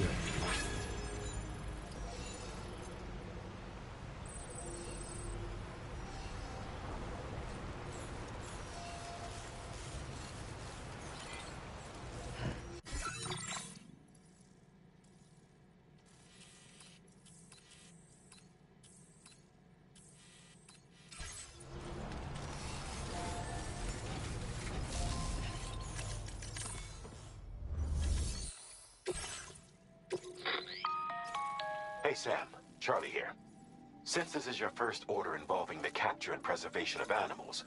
Good. Hey Sam, Charlie here. Since this is your first order involving the capture and preservation of animals,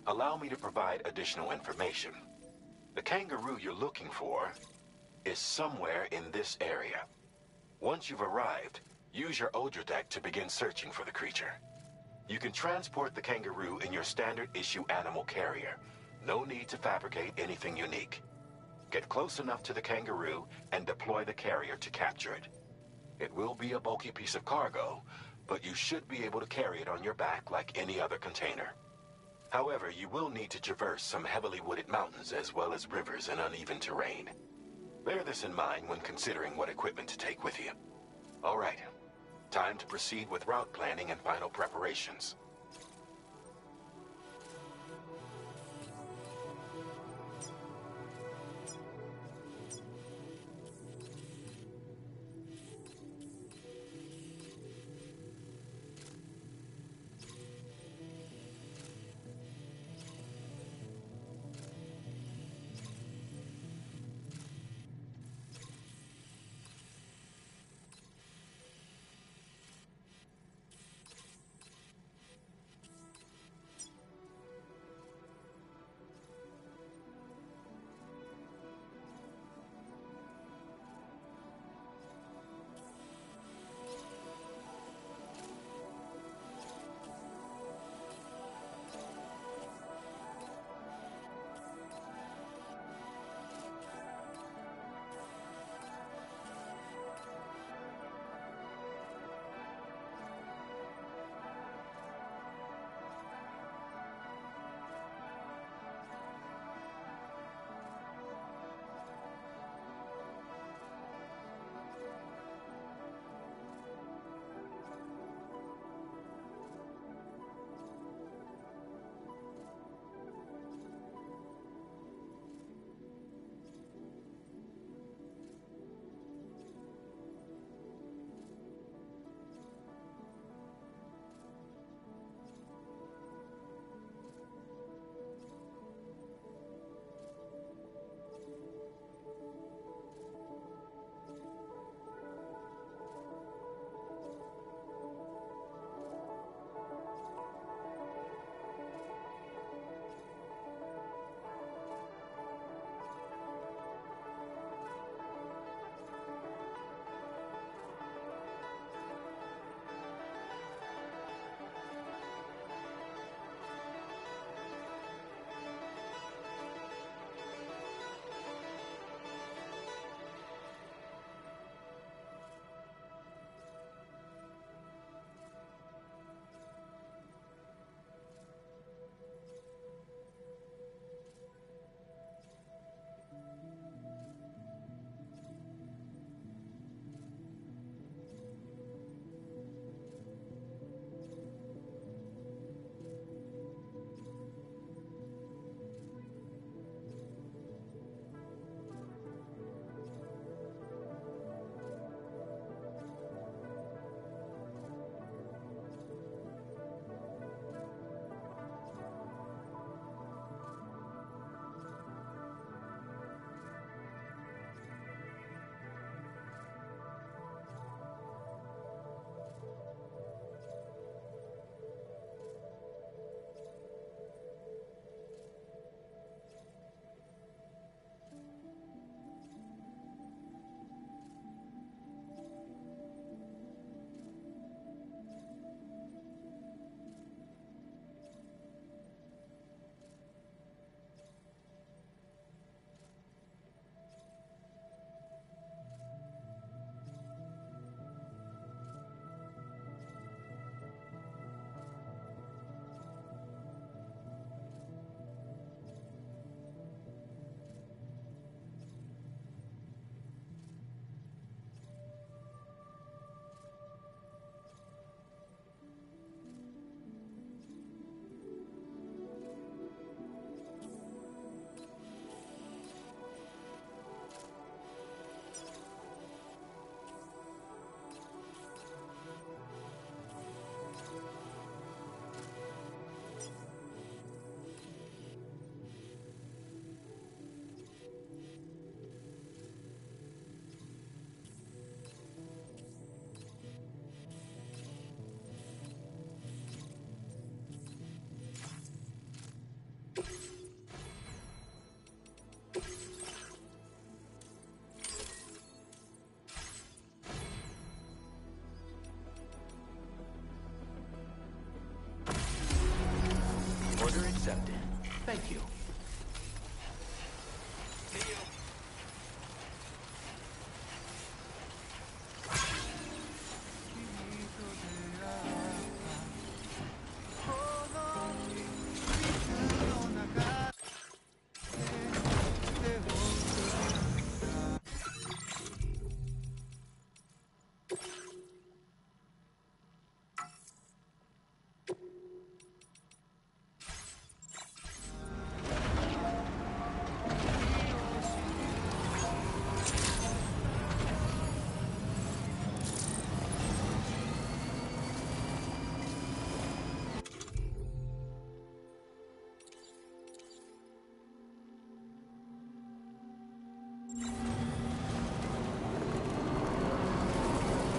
allow me to provide additional information. The kangaroo you're looking for is somewhere in this area. Once you've arrived, use your Odra deck to begin searching for the creature. You can transport the kangaroo in your standard issue animal carrier. No need to fabricate anything unique. Get close enough to the kangaroo and deploy the carrier to capture it. It will be a bulky piece of cargo, but you should be able to carry it on your back like any other container. However, you will need to traverse some heavily wooded mountains as well as rivers and uneven terrain. Bear this in mind when considering what equipment to take with you. All right, time to proceed with route planning and final preparations. Thank you.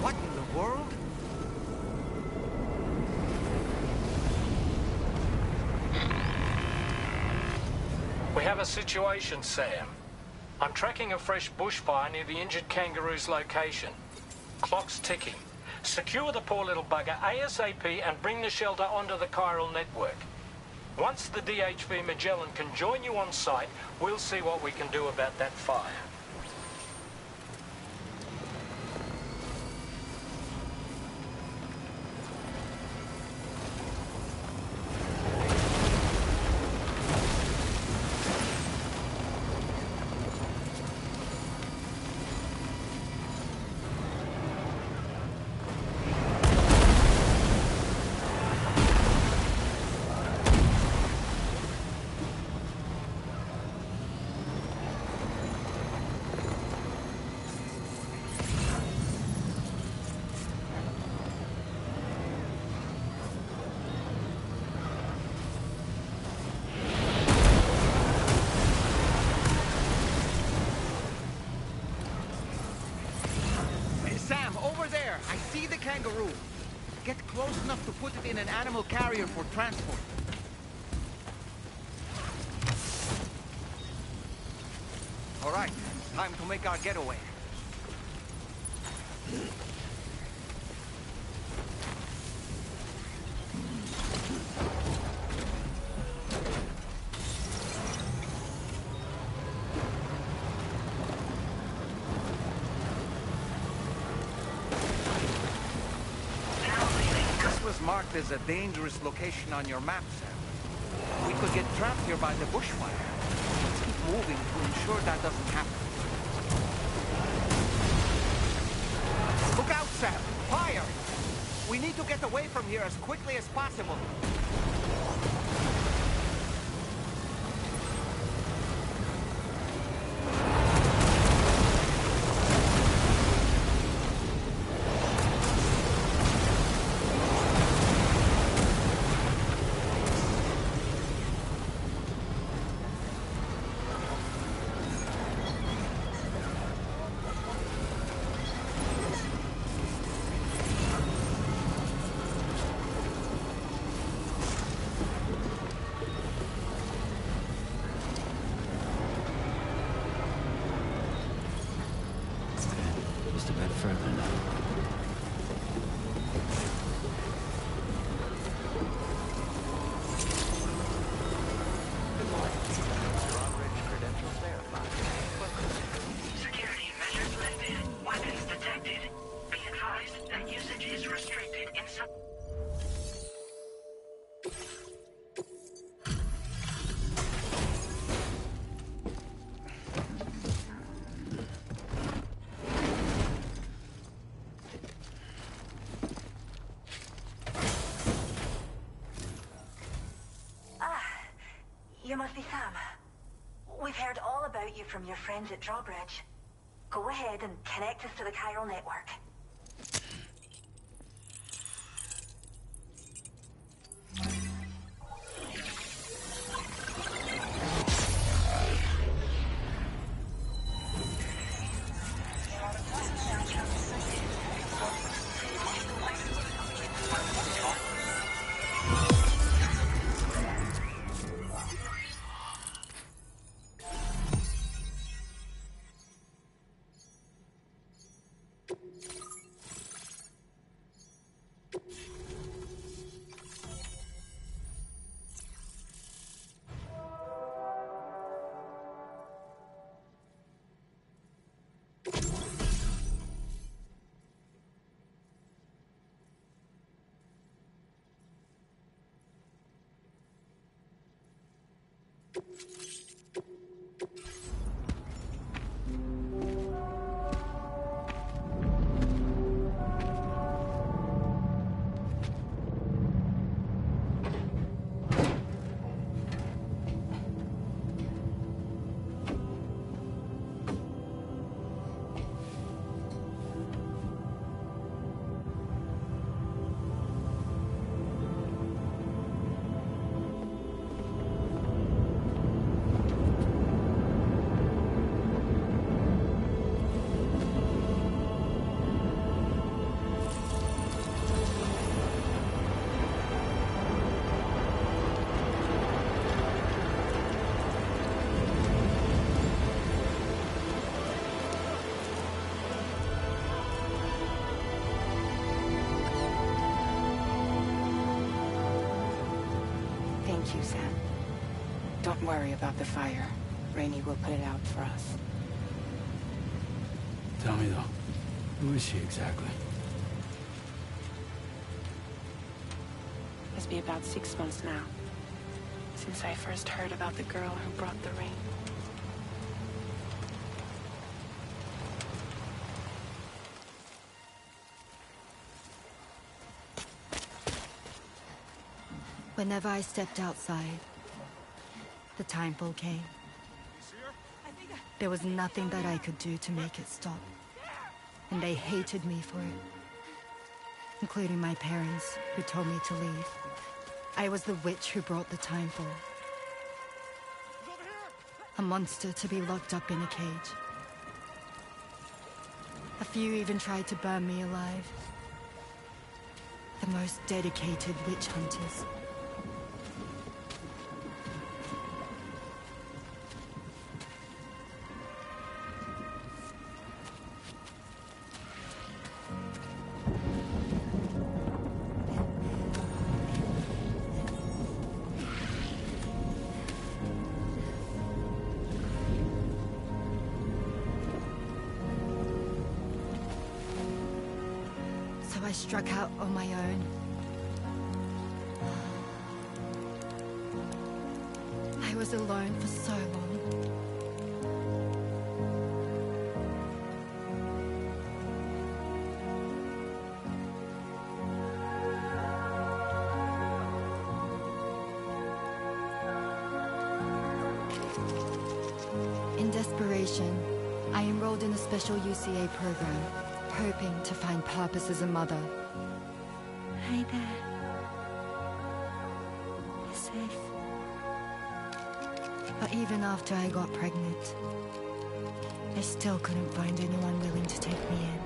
What in the world? We have a situation, Sam. I'm tracking a fresh bushfire near the injured kangaroo's location. Clock's ticking. Secure the poor little bugger ASAP and bring the shelter onto the chiral network. Once the DHV Magellan can join you on site, we'll see what we can do about that fire. Sam, over there! I see the kangaroo! Get close enough to put it in an animal carrier for transport. All right, time to make our getaway. This was marked as a dangerous location on your map, Sam. We could get trapped here by the bushfire. Let's keep moving to ensure that doesn't happen. Look out, Sam! Fire! We need to get away from here as quickly as possible. Just a bit further now. Security measures lifted. Weapons detected. Be advised that usage is restricted in some... You must be Sam. We've heard all about you from your friends at Drawbridge. Go ahead and connect us to the chiral network. Thank you, Sam. Don't worry about the fire. Rainey will put it out for us. Tell me though, who is she exactly? It's been about 6 months now, since I first heard about the girl who brought the rain. Whenever I stepped outside, the timefall came. There was nothing that I could do to make it stop. And they hated me for it. Including my parents, who told me to leave. I was the witch who brought the timefall. A monster to be locked up in a cage. A few even tried to burn me alive. The most dedicated witch hunters. I struck out on my own. I was alone for so long. In desperation, I enrolled in a special UCA program. Hoping to find purpose as a mother. Hi there. You're safe. But even after I got pregnant, I still couldn't find anyone willing to take me in.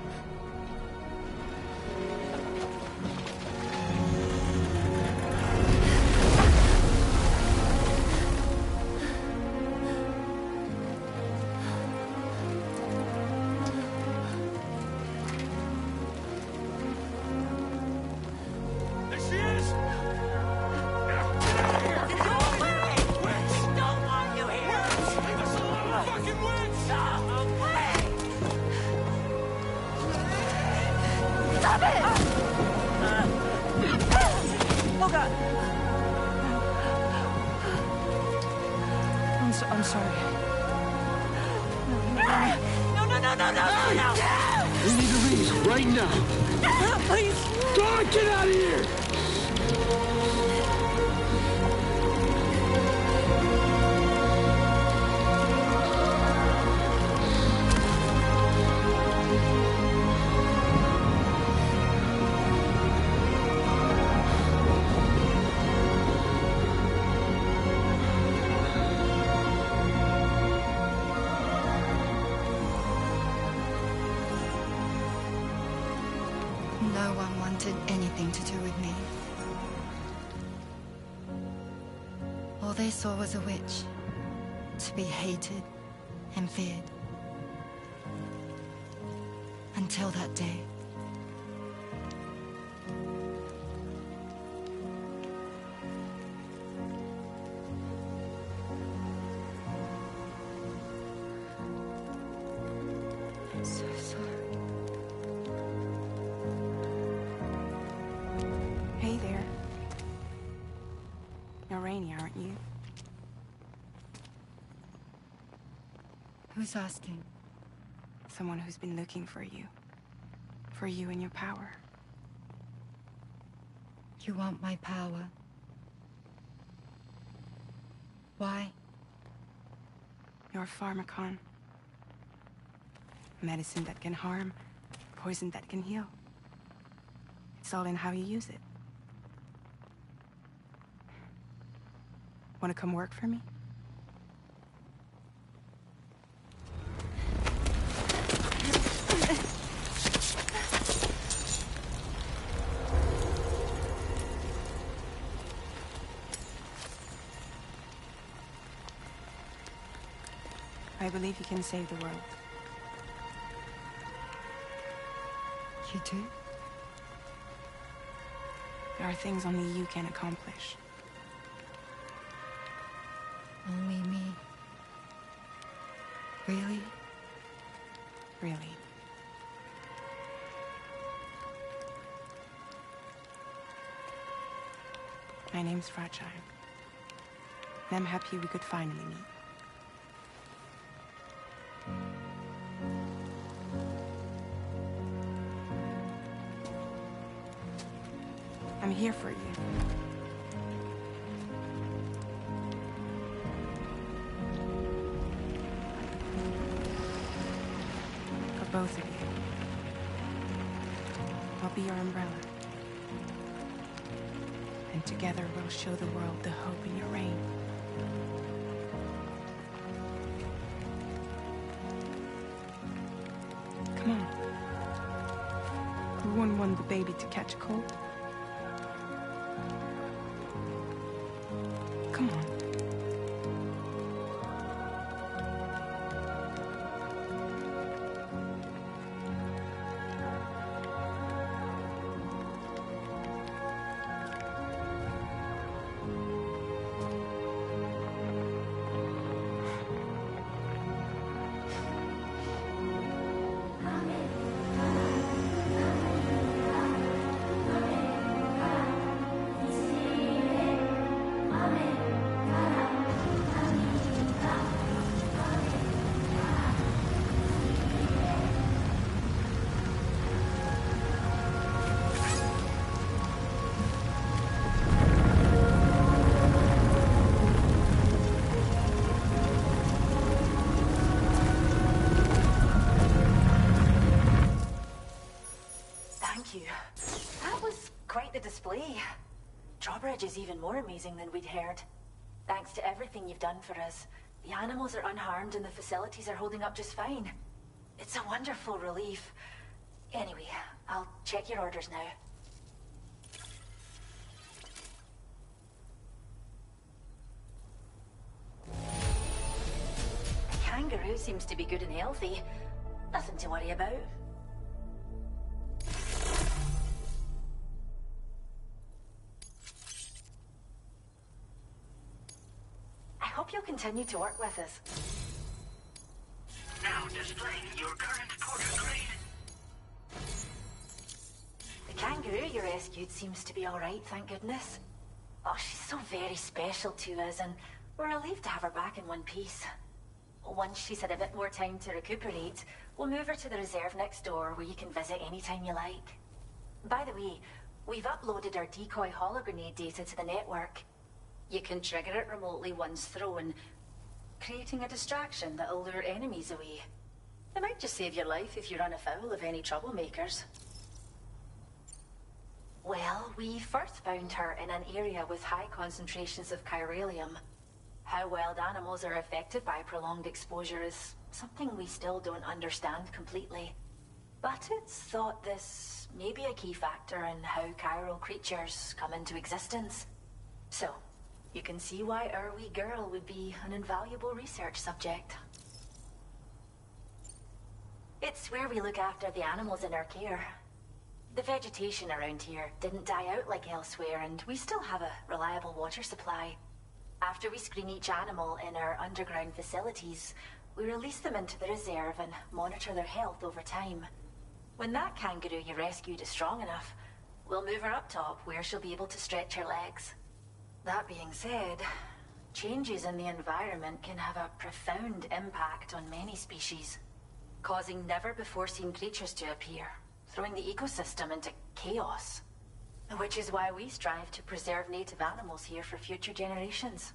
I'm sorry. No! We need to leave right now. Please! God, get out of here! No one wanted anything to do with me. All they saw was a witch, to be hated and feared. Until that day. I'm so sorry. Hey there. You're Rainey, aren't you? Who's asking? Someone who's been looking for you. For you and your power. You want my power? Why? You're a pharmacon. Medicine that can harm, poison that can heal. It's all in how you use it. Want to come work for me? I believe you can save the world. You do? There are things only you can accomplish. Only me. Really? Really. My name's Fragile. And I'm happy we could finally meet. I'm here for you. For both of you. I'll be your umbrella. And together we'll show the world the hope in your reign. Come on. Who wouldn't want the baby to catch a cold? Come on. That was quite the display. Drawbridge is even more amazing than we'd heard. Thanks to everything you've done for us, the animals are unharmed and the facilities are holding up just fine. It's a wonderful relief. Anyway, I'll check your orders now. The kangaroo seems to be good and healthy. Nothing to worry about. I hope you'll continue to work with us. Now displaying your current porter grade. The kangaroo you rescued seems to be alright, thank goodness. Oh, she's so very special to us, and we're relieved to have her back in one piece. Once she's had a bit more time to recuperate, we'll move her to the reserve next door where you can visit anytime you like. By the way, we've uploaded our decoy hologrenade data to the network. You can trigger it remotely once thrown, creating a distraction that'll lure enemies away. It might just save your life if you run afoul of any troublemakers. Well, we first found her in an area with high concentrations of chiralium. How wild animals are affected by prolonged exposure is something we still don't understand completely. But it's thought this may be a key factor in how chiral creatures come into existence. So, you can see why our wee girl would be an invaluable research subject. It's where we look after the animals in our care. The vegetation around here didn't die out like elsewhere, and we still have a reliable water supply. After we screen each animal in our underground facilities, we release them into the reserve and monitor their health over time. When that kangaroo you rescued is strong enough, we'll move her up top where she'll be able to stretch her legs. That being said, Changes in the environment can have a profound impact on many species, causing never-before-seen creatures to appear, throwing the ecosystem into chaos. Which is why we strive to preserve native animals here for future generations.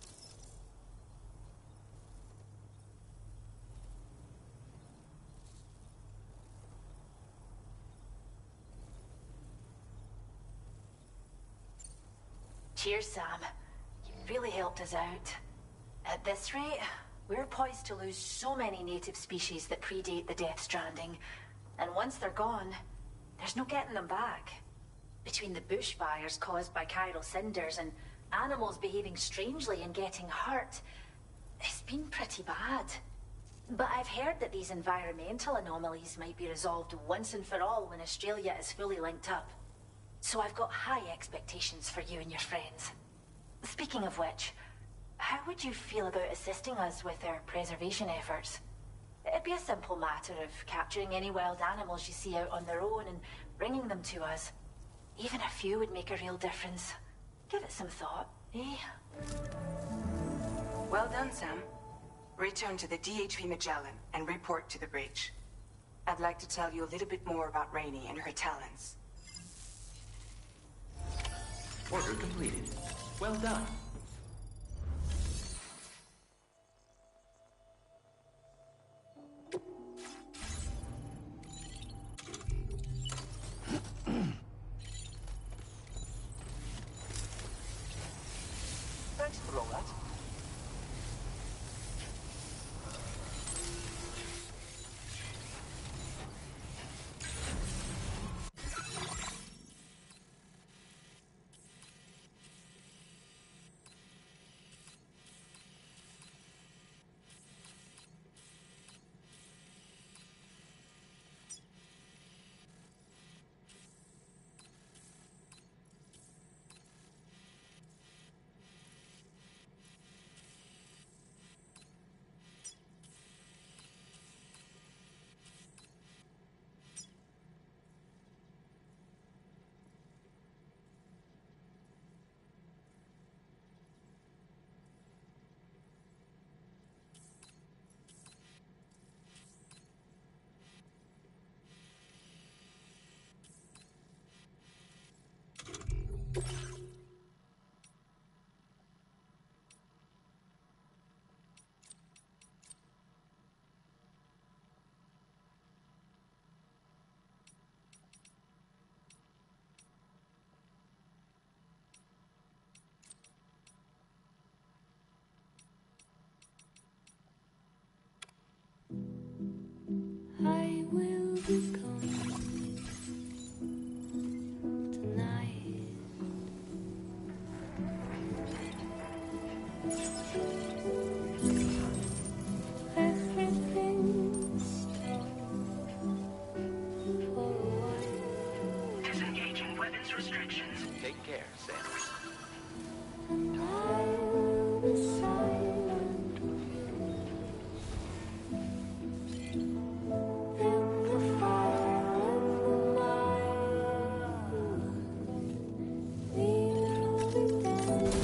Cheers, Sam. You really helped us out. At this rate, we're poised to lose so many native species that predate the Death Stranding. And once they're gone, there's no getting them back. Between the bushfires caused by chiral cinders and animals behaving strangely and getting hurt, it's been pretty bad. But I've heard that these environmental anomalies might be resolved once and for all when Australia is fully linked up. So I've got high expectations for you and your friends. Speaking of which, how would you feel about assisting us with our preservation efforts? It'd be a simple matter of capturing any wild animals you see out on their own and bringing them to us. Even a few would make a real difference. Give it some thought, eh? Well done, Sam. Return to the DHV Magellan and report to the bridge. I'd like to tell you a little bit more about Rainey and her talents. Order completed. Well done. Thanks for all that. I will be gone tonight. Everything's stopped for a while. Disengaging weapons restrictions. Take care, Sam. And I will be silent with you. In the fire and the night, we will be dancing.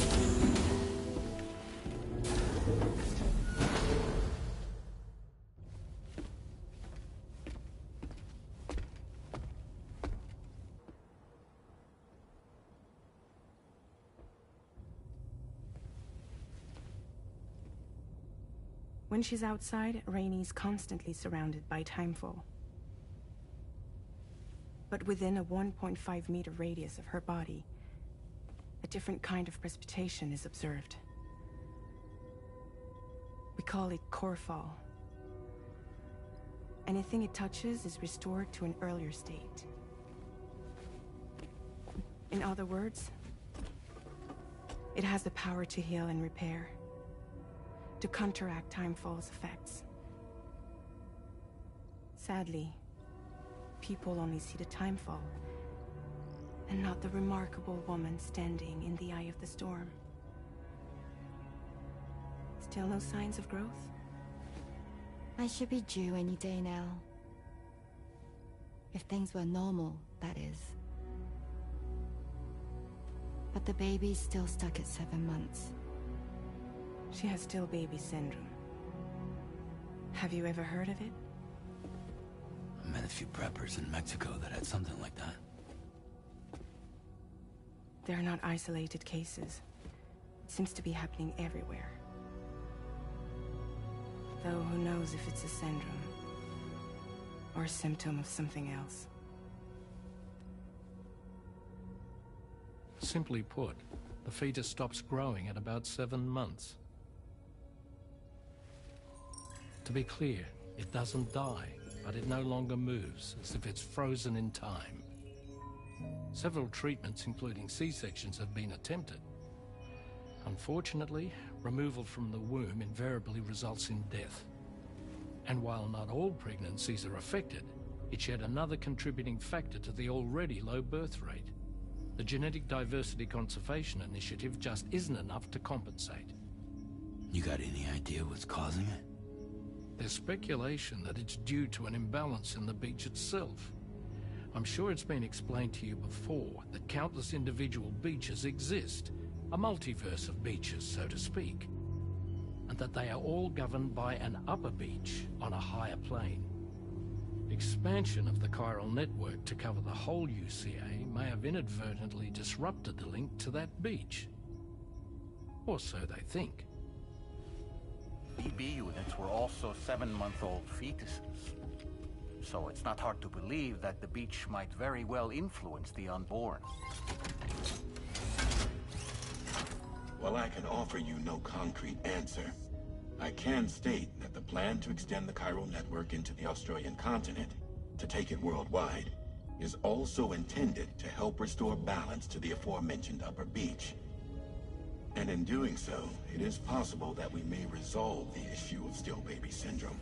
When she's outside, Rainey's constantly surrounded by timefall. But within a 1.5-meter radius of her body, a different kind of precipitation is observed. We call it core fall. Anything it touches is restored to an earlier state. In other words, it has the power to heal and repair, to counteract timefall's effects. Sadly, people only see the timefall, and not the remarkable woman standing in the eye of the storm. Still no signs of growth? I should be due any day now. If things were normal, that is. But the baby's still stuck at 7 months. She has still baby syndrome. Have you ever heard of it? I met a few preppers in Mexico that had something like that. They're not isolated cases. It seems to be happening everywhere. Though who knows if it's a syndrome or a symptom of something else. Simply put, the fetus stops growing at about 7 months. To be clear, it doesn't die, but it no longer moves, as if it's frozen in time. Several treatments, including C-sections, have been attempted. Unfortunately, removal from the womb invariably results in death. And while not all pregnancies are affected, it's yet another contributing factor to the already low birth rate. The Genetic Diversity Conservation Initiative just isn't enough to compensate. You got any idea what's causing it? There's speculation that it's due to an imbalance in the beach itself. I'm sure it's been explained to you before that countless individual beaches exist, a multiverse of beaches, so to speak, and that they are all governed by an upper beach on a higher plane. Expansion of the chiral network to cover the whole UCA may have inadvertently disrupted the link to that beach. Or so they think. BB units were also 7-month-old fetuses. So it's not hard to believe that the beach might very well influence the unborn. While I can offer you no concrete answer, I can state that the plan to extend the chiral network into the Australian continent, to take it worldwide, is also intended to help restore balance to the aforementioned upper beach. And in doing so, it is possible that we may resolve the issue of still baby syndrome.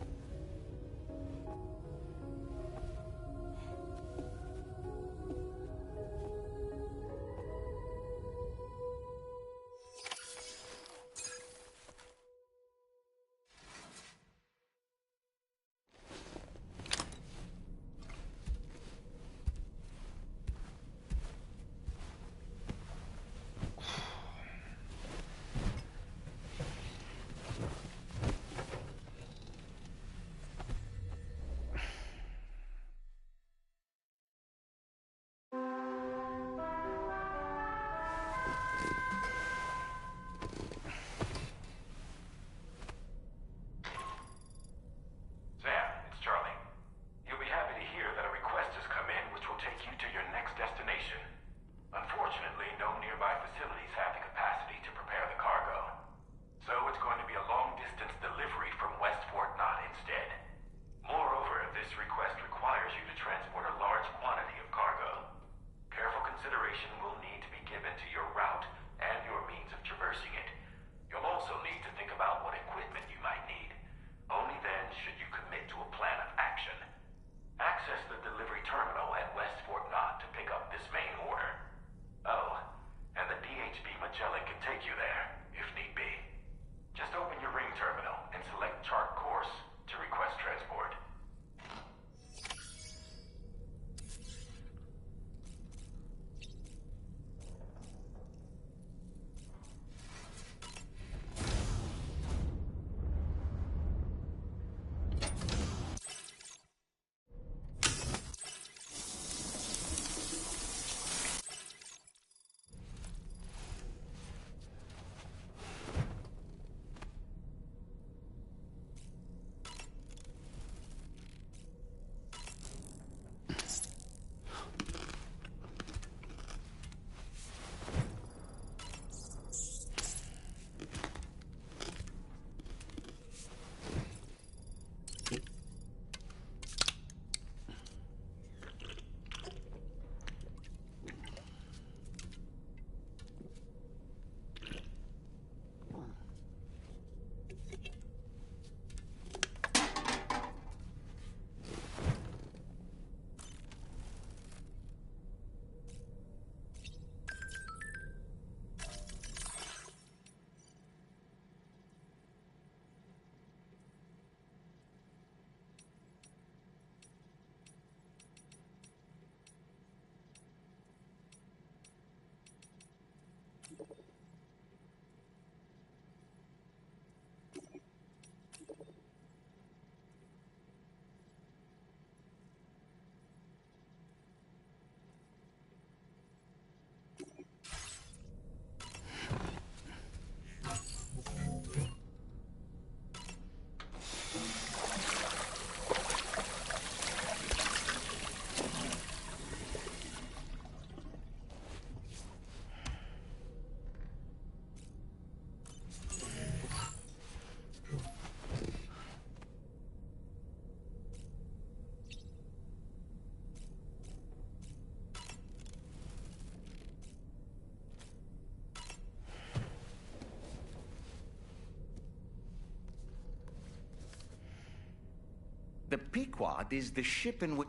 The Pequod is the ship in which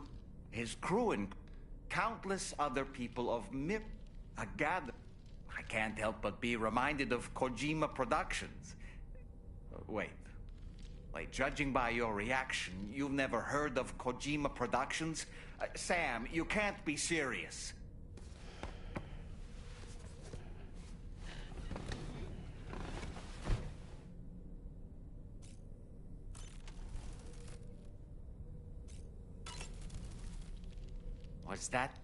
his crew and countless other people of Mip are gathered. I can't help but be reminded of Kojima Productions. Wait, judging by your reaction, you've never heard of Kojima Productions? Sam, you can't be serious. Was that,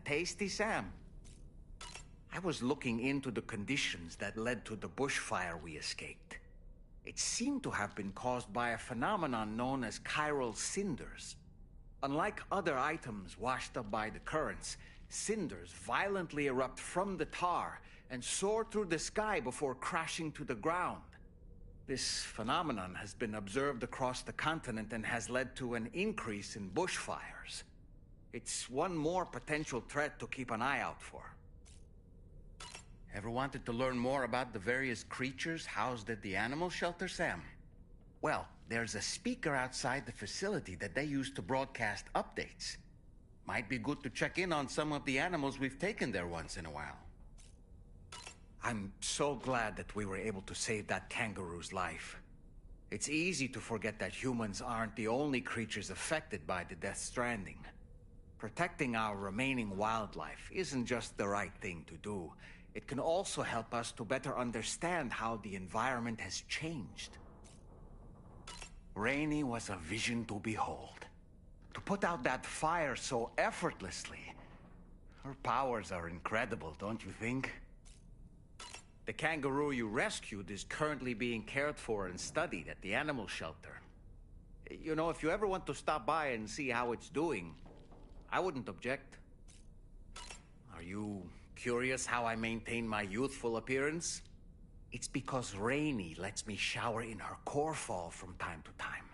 tasty, Sam? I was looking into the conditions that led to the bushfire we escaped. It seemed to have been caused by a phenomenon known as chiral cinders. Unlike other items washed up by the currents, cinders violently erupt from the tar and soar through the sky before crashing to the ground. This phenomenon has been observed across the continent and has led to an increase in bushfires. It's one more potential threat to keep an eye out for. Ever wanted to learn more about the various creatures housed at the animal shelter, Sam? Well, there's a speaker outside the facility that they use to broadcast updates. Might be good to check in on some of the animals we've taken there once in a while. I'm so glad that we were able to save that kangaroo's life. It's easy to forget that humans aren't the only creatures affected by the Death Stranding. Protecting our remaining wildlife isn't just the right thing to do. It can also help us to better understand how the environment has changed. Rainey was a vision to behold. To put out that fire so effortlessly. Her powers are incredible, don't you think? The kangaroo you rescued is currently being cared for and studied at the animal shelter. You know, if you ever want to stop by and see how it's doing, I wouldn't object. Are you curious how I maintain my youthful appearance? It's because Rainey lets me shower in her core fall from time to time.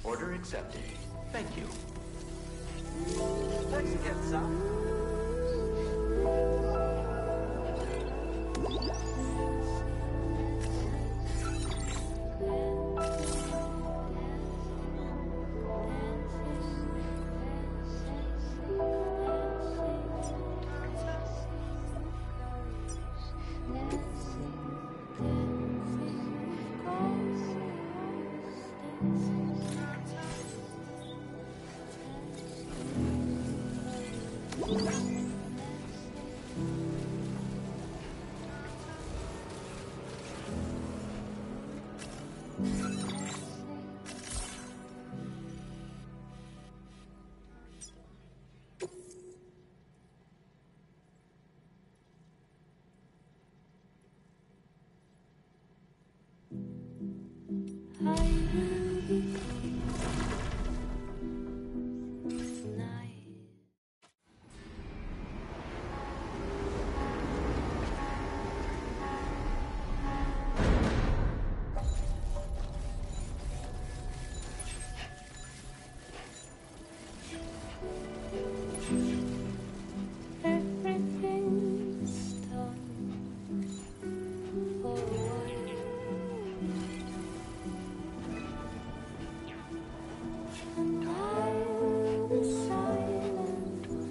Order accepted. Thank you. Thanks again, Sam. I will be clean tonight. Everything's done for a while. And I'll be silent one.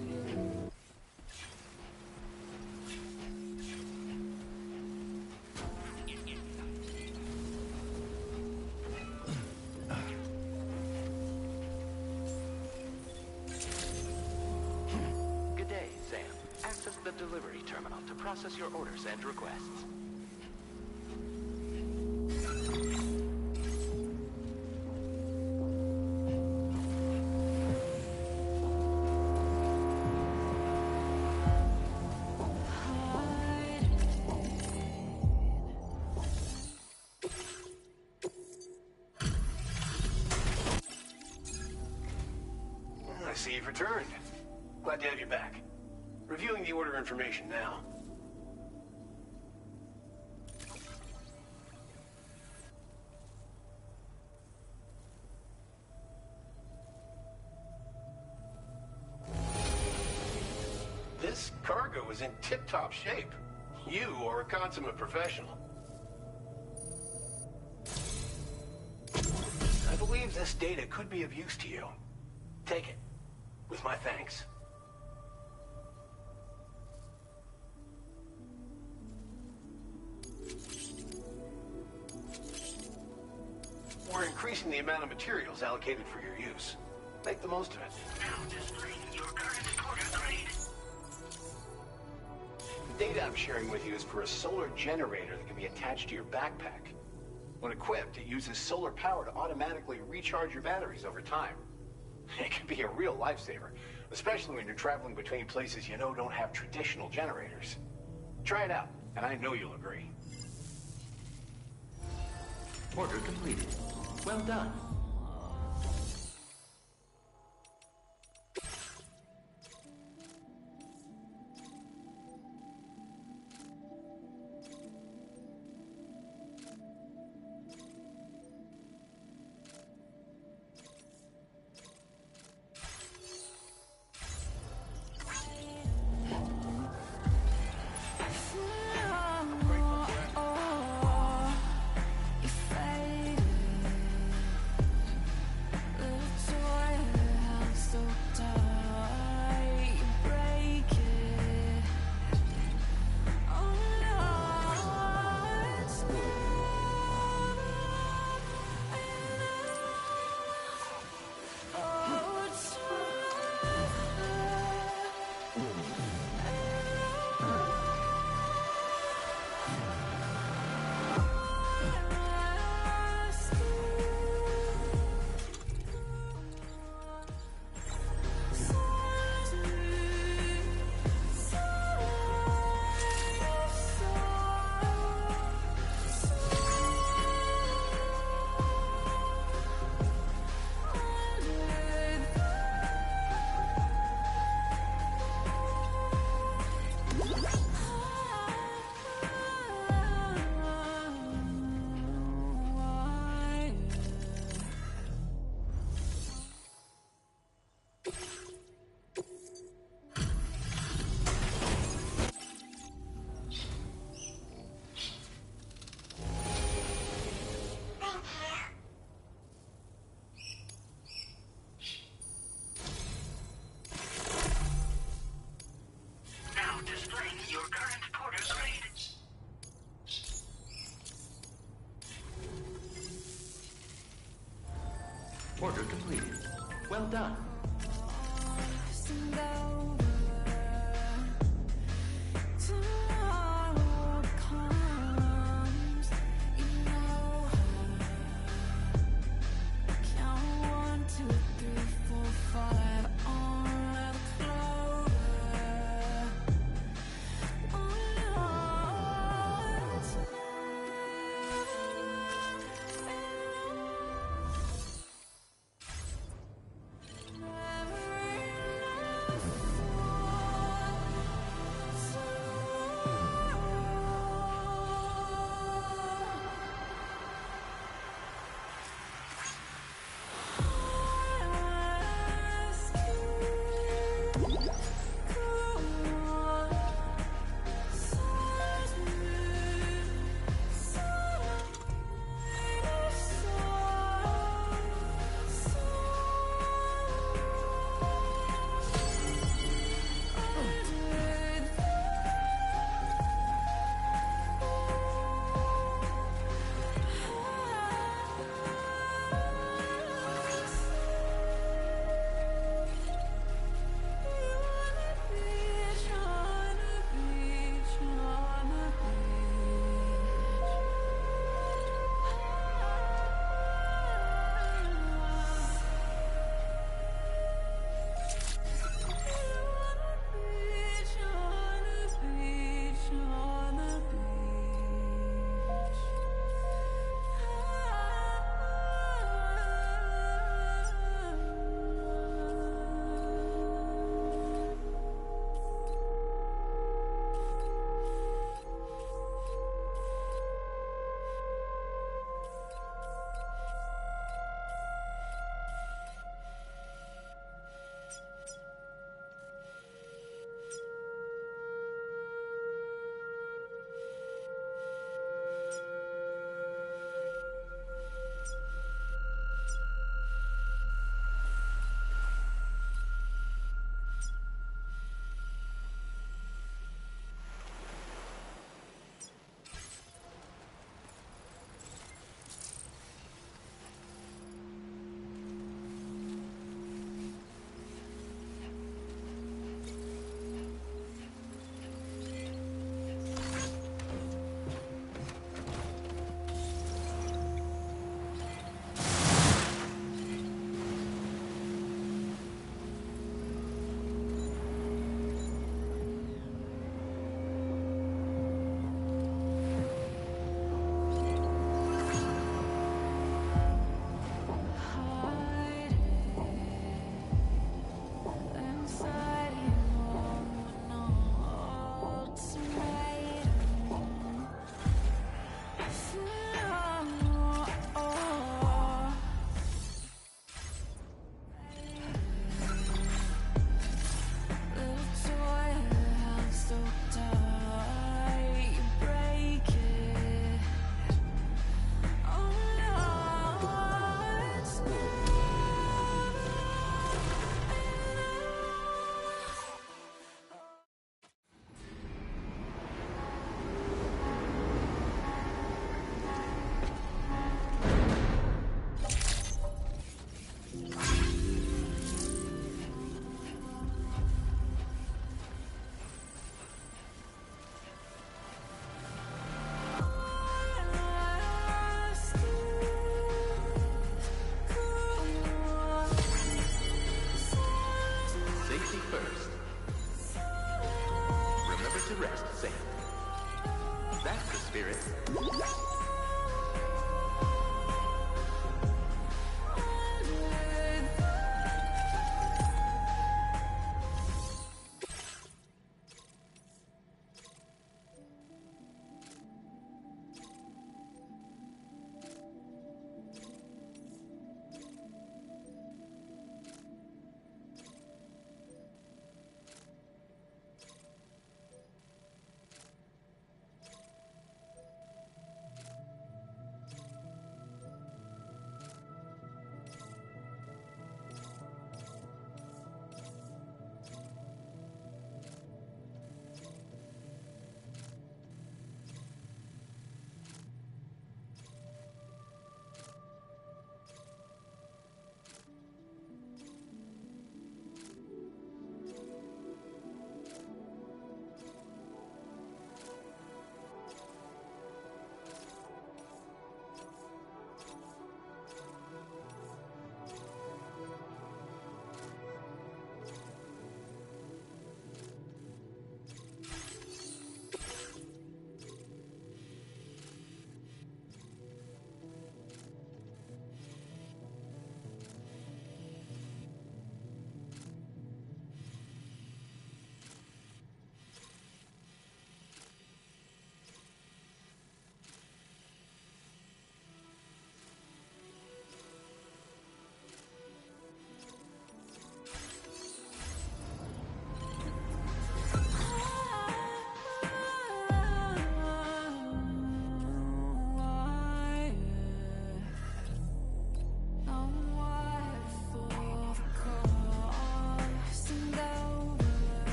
Good day, Sam. Access the delivery terminal to process your orders and requests. I see you've returned. Glad to have you back. Reviewing the order information now. This cargo is in tip-top shape. You are a consummate professional. I believe this data could be of use to you. Take it, with my thanks. We're increasing the amount of materials allocated for your use. Make the most of it. Now displaying your current order grade. The data I'm sharing with you is for a solar generator that can be attached to your backpack. When equipped, it uses solar power to automatically recharge your batteries over time. It can be a real lifesaver, especially when you're traveling between places you know don't have traditional generators. Try it out, and I know you'll agree. Order completed. Well done. done. Remember to rest, Sam. That's the spirit.